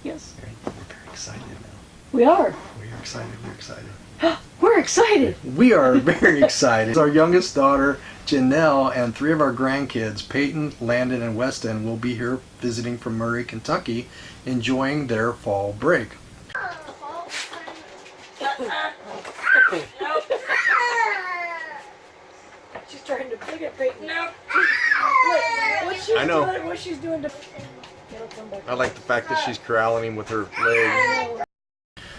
Yes. We're very excited now. We are. We're excited. We're excited. We're excited. We are very excited. Our youngest daughter, Janelle, and 3 of our grandkids, Peyton, Landon, and Weston, will be here visiting from Murray, Kentucky, enjoying their fall break. She's trying to pick at Peyton. No. I know. What she's doing to... I like the fact that she's corralling him with her leg.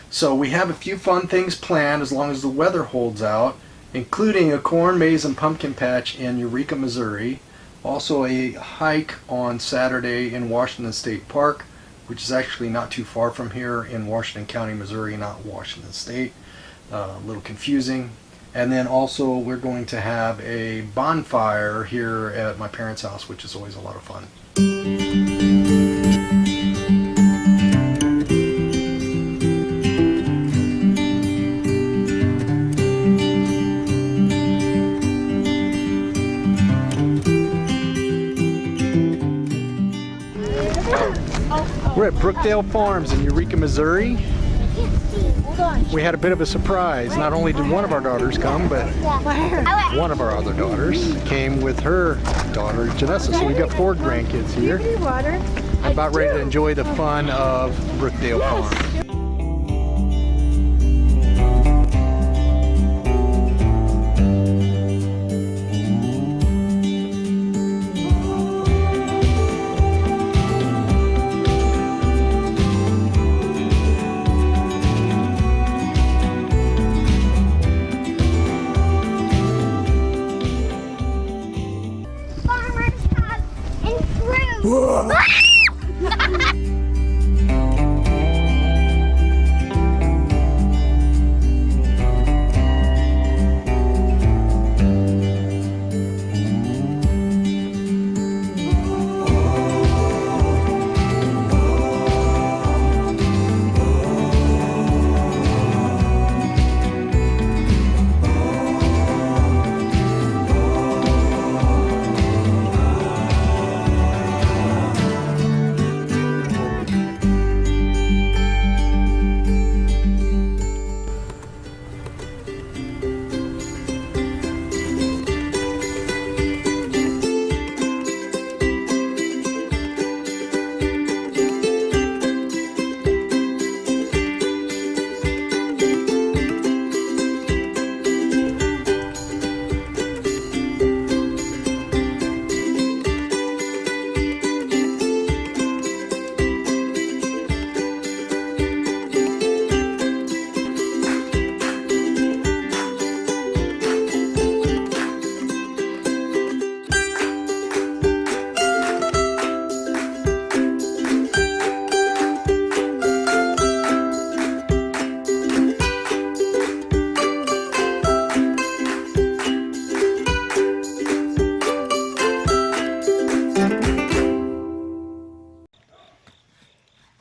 So we have a few fun things planned as long as the weather holds out, including a corn maze and pumpkin patch in Eureka, Missouri. Also a hike on Saturday in Washington State Park, which is actually not too far from here in Washington County, Missouri, not Washington State. A little confusing. And then also we're going to have a bonfire here at my parents' house, which is always a lot of fun. We're at Brookdale Farms in Eureka, Missouri. We had a bit of a surprise. Not only did one of our daughters come, but one of our other daughters came with her daughter, Janessa. So we've got 4 grandkids here. I'm about ready to enjoy the fun of Brookdale Farms.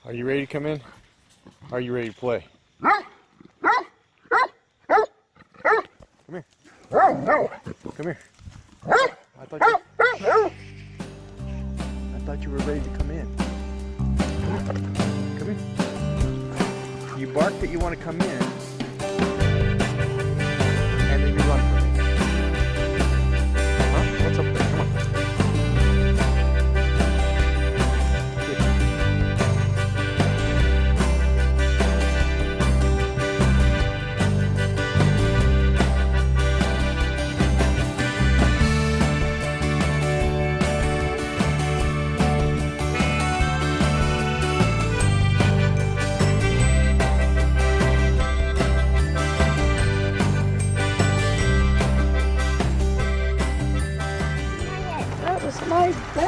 Are you ready to come in? Are you ready to play? Come here. Come here. I thought you were ready to come in. Come in. You bark that you want to come in, and then you run from me. Huh? What's up there? Come on.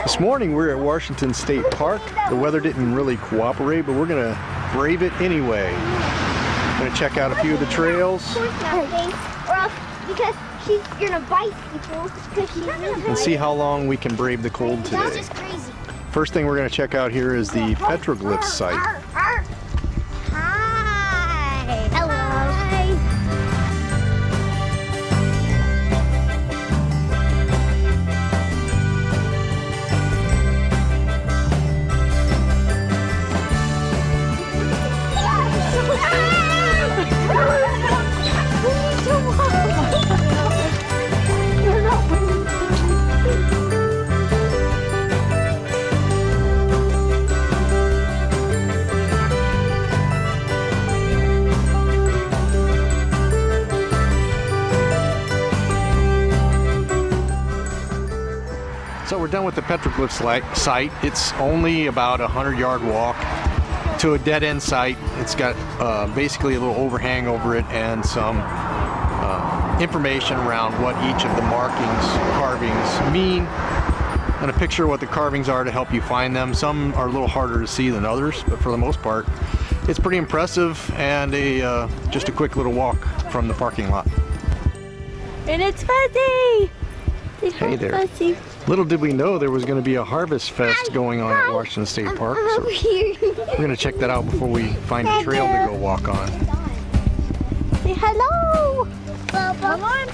This morning we're at Washington State Park. The weather didn't really cooperate, but we're gonna brave it anyway. We're gonna check out a few of the trails. Because she's gonna bite people. And see how long we can brave the cold today. First thing we're gonna check out here is the petroglyph site. Hi. Hello. the petroglyph site. It's only about a 100-yard walk to a dead-end site. It's got basically a little overhang over it and some information around what each of the markings, carvings mean, and a picture of what the carvings are to help you find them. Some are a little harder to see than others, but for the most part, it's pretty impressive, and just a quick little walk from the parking lot. And it's Fuzzy! Hey there. Fuzzy. Little did we know there was going to be a harvest fest going on at Washington State Park, so we're going to check that out before we find a trail to go walk on. Say hello! Come on!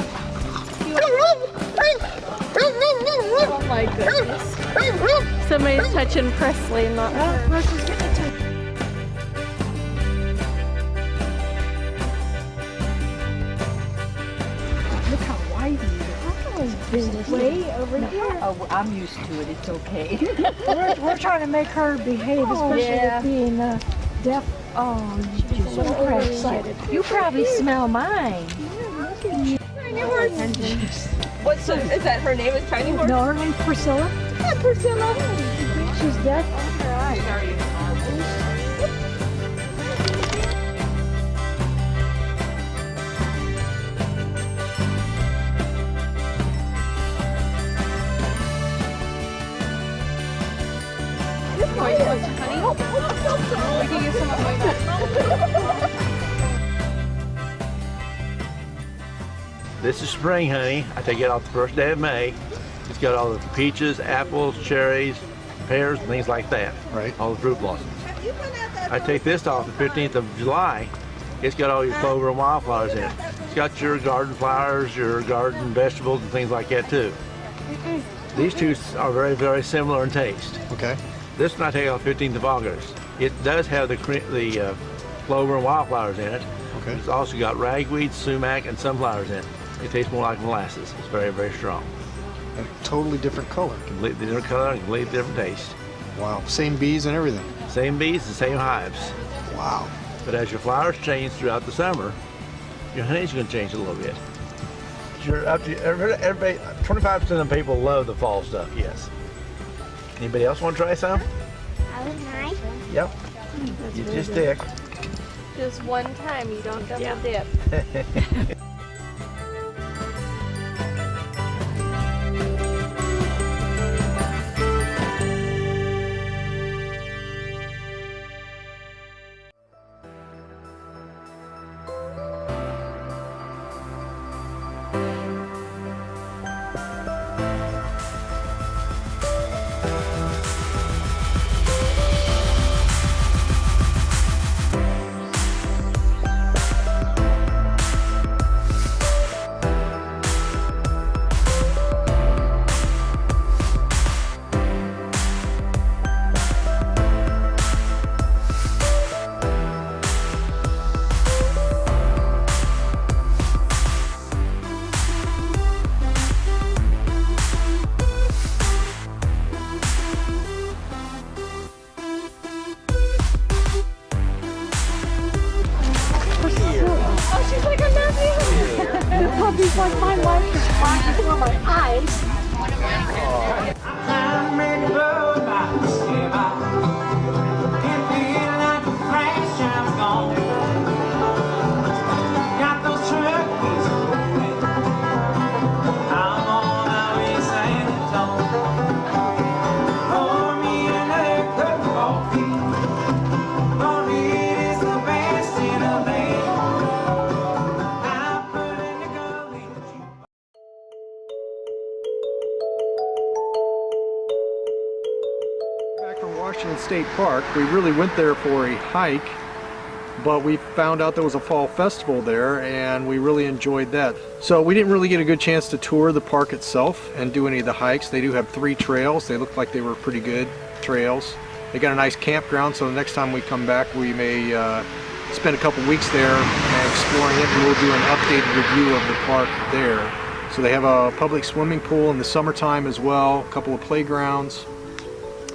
Oh my goodness. Somebody's touching Presley, not her. Presley's getting a touch. Look how wide he is. Way over here. Oh, I'm used to it. It's okay. We're trying to make her behave, especially yeah. with being deaf. Oh, she's a little excited. You probably smell mine. What's is that her name is Tiny Horse? No, her name's Priscilla. Hi, Priscilla. She's deaf. We can get some of my This is spring honey. I take it off the first day of May. It's got all the peaches, apples, cherries, pears, and things like that. Right. All the fruit blossoms. I take this off the 15th of July. It's got all your clover and wildflowers in it. It's got your garden flowers, your garden vegetables, and things like that too. These two are very, very similar in taste. Okay. This one I take off 15th of August. It does have the clover and wildflowers in it. Okay. It's also got ragweed, sumac, and sunflowers in it. It tastes more like molasses. It's very, very strong. A totally different color. Completely different color, completely different taste. Wow. Same bees and everything. Same bees, the same hives. Wow. But as your flowers change throughout the summer, your honey's going to change a little bit. Everybody, 25% of the people love the fall stuff, yes. Anybody else want to try some? Yep. You just tick. Just one time, you don't double dip. Puppies like my life is flying before my eyes. Washington State Park. We really went there for a hike, but we found out there was a fall festival there and we really enjoyed that. So we didn't really get a good chance to tour the park itself and do any of the hikes. They do have 3 trails. They looked like they were pretty good trails. They got a nice campground, so the next time we come back we may spend a couple weeks there exploring it, and we'll do an updated review of the park there. So they have a public swimming pool in the summertime as well, a couple of playgrounds,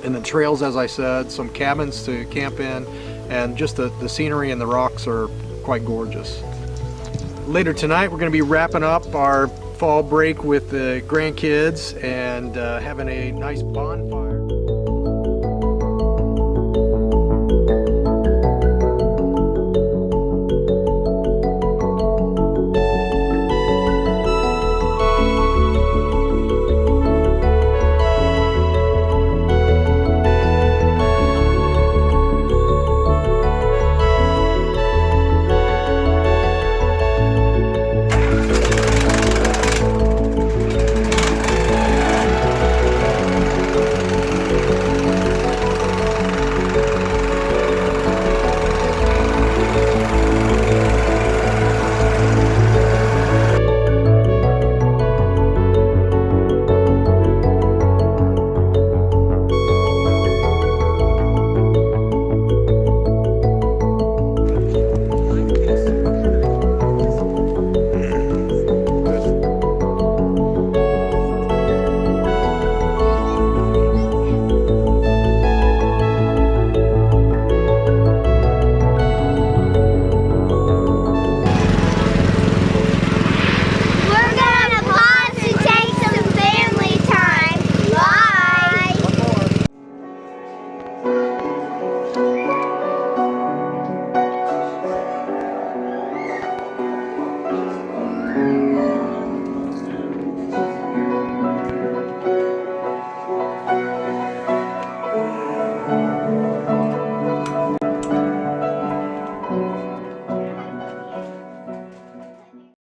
and the trails, as I said, some cabins to camp in, and just the scenery and the rocks are quite gorgeous. Later tonight we're going to be wrapping up our fall break with the grandkids and having a nice bonfire.